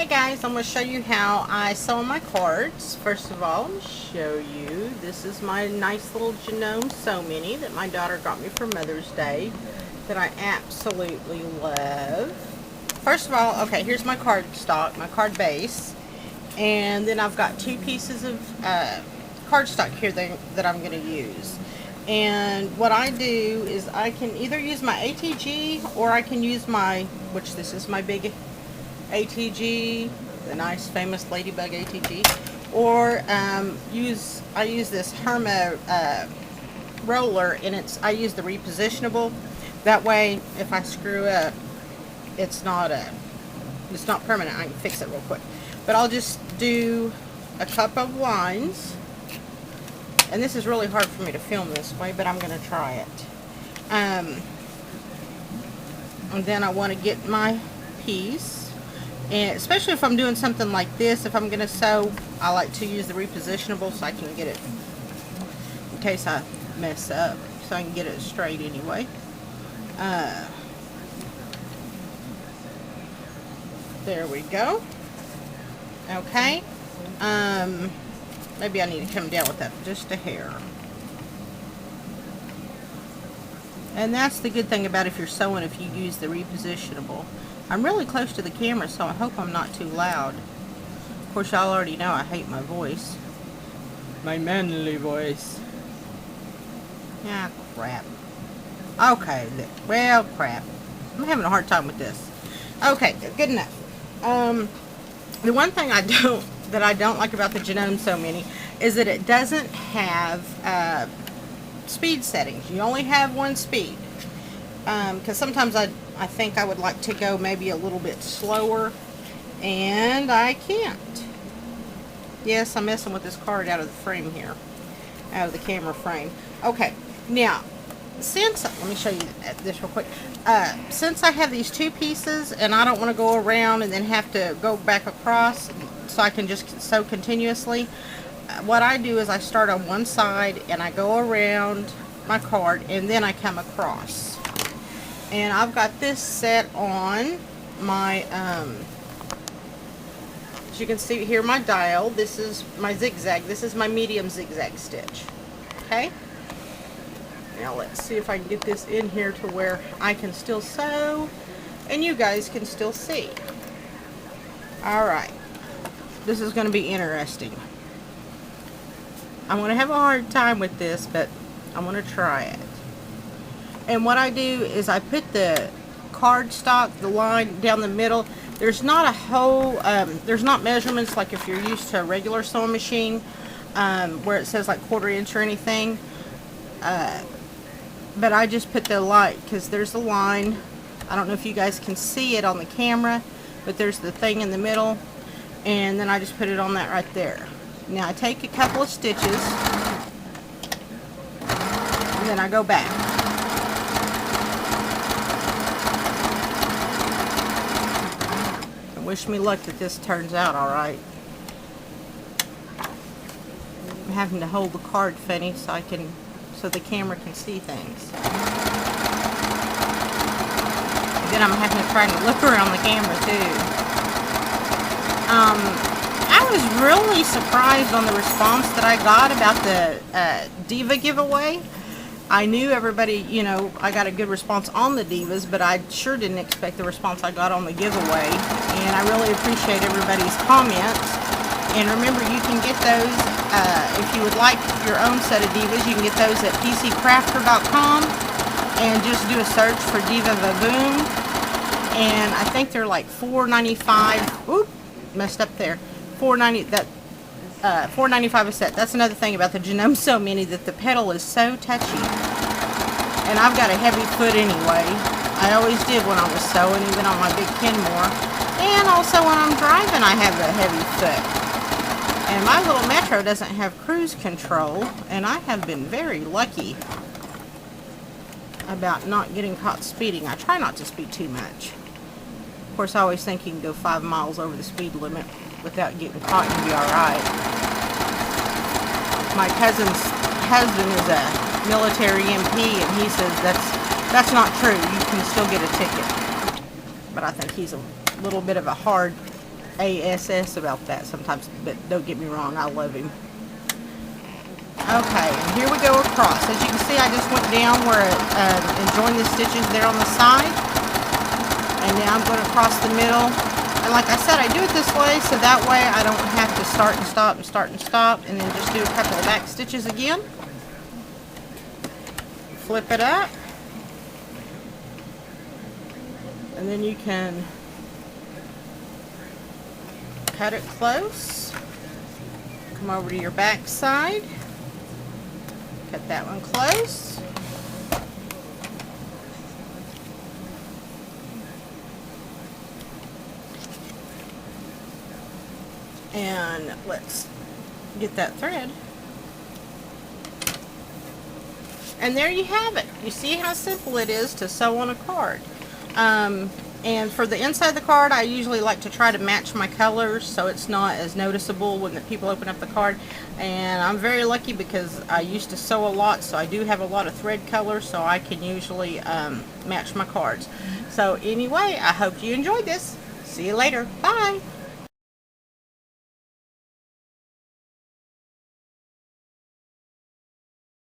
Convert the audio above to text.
Hey guys, I'm going to show you how I sew my cards. First of all, I'll show you, this is my nice little Janome Sew-Mini that my daughter got me for Mother's Day that I absolutely love. First of all, okay, here's my card stock, my card base, and then I've got two pieces of card stock here that I'm going to use. And what I do is I can either use my ATG or I can use my, which this is my big ATG, the nice famous ladybug ATG, or I use this Herma roller, and I use the repositionable. That way, if I screw up, it's not permanent. I can fix it real quick. But I'll just do a couple of lines, and this is really hard for me to film this way, but I'm going to try it. And then I want to get my piece. And especially if I'm doing something like this, if I'm going to sew, I like to use the repositionable so I can get it, in case I mess up, so I can get it straight anyway. There we go. Okay. Maybe I need to come down with that just a hair. And that's the good thing about if you're sewing, if you use the repositionable. I'm really close to the camera, so I hope I'm not too loud. Of course, y'all already know I hate my voice. My manly voice. Ah, crap. Okay, well, crap. I'm having a hard time with this. Okay, good enough. The one thing that I don't like about the Janome Sew-Mini is that it doesn't have speed settings. You only have one speed. Because sometimes I think I would like to go maybe a little bit slower, and I can't. Yes, I'm messing with this card out of the frame here, out of the camera frame. Okay, now, let me show you this real quick. Since I have these two pieces, and I don't want to go around and then have to go back across, so I can just sew continuously, what I do is I start on one side, and I go around my card, and then I come across. And I've got this set on my, as you can see here, my dial. This is my zigzag. This is my medium zigzag stitch. Okay? Now let's see if I can get this in here to where I can still sew and you guys can still see. Alright. This is going to be interesting. I'm going to have a hard time with this, but I'm going to try it. And what I do is I put the cardstock, the line down the middle. There's not a whole, there's not measurements like if you're used to a regular sewing machine where it says like 1/4 inch or anything. But I just put the line, because there's the line. I don't know if you guys can see it on the camera, but there's the thing in the middle. And then I just put it on that right there. Now I take a couple of stitches, and then I go back. Wish me luck that this turns out alright. I'm having to hold the card funny so the camera can see things. And then I'm having to try to look around the camera too. I was really surprised on the response that I got about the Diva giveaway. I knew everybody, you know, I got a good response on the Divas, but I sure didn't expect the response I got on the giveaway. And I really appreciate everybody's comments. And remember, you can get those, if you would like your own set of Divas, you can get those at pccrafter.com and just do a search for Diva Vavoom. And I think they're like $4.95. Oop, messed up there. $4.95 a set. That's another thing about the Janome Sew-Mini, that the pedal is so touchy. And I've got a heavy foot anyway. I always did when I was sewing, even on my big Kenmore. And also when I'm driving, I have a heavy foot. And my little Metro doesn't have cruise control, and I have been very lucky about not getting caught speeding. I try not to speed too much. Of course, I always think you can go 5 miles over the speed limit without getting caught and be alright. My cousin's husband is a military MP, and he says that's not true. You can still get a ticket. But I think he's a little bit of a hard ASS about that sometimes, but don't get me wrong, I love him. Okay, and here we go across. As you can see, I just went down where it and joined the stitches there on the side, and now I'm going across the middle. And like I said, I do it this way so that way I don't have to start and stop and start and stop, and then just do a couple of back stitches again. Flip it up, and then you can cut it close. Come over to your back side, cut that one close. And let's get that thread. And there you have it. You see how simple it is to sew on a card. And for the inside of the card, I usually like to try to match my colors so it's not as noticeable when the people open up the card. And I'm very lucky because I used to sew a lot, so I do have a lot of thread colors, so I can usually match my cards. So anyway, I hope you enjoyed this. See you later. Bye.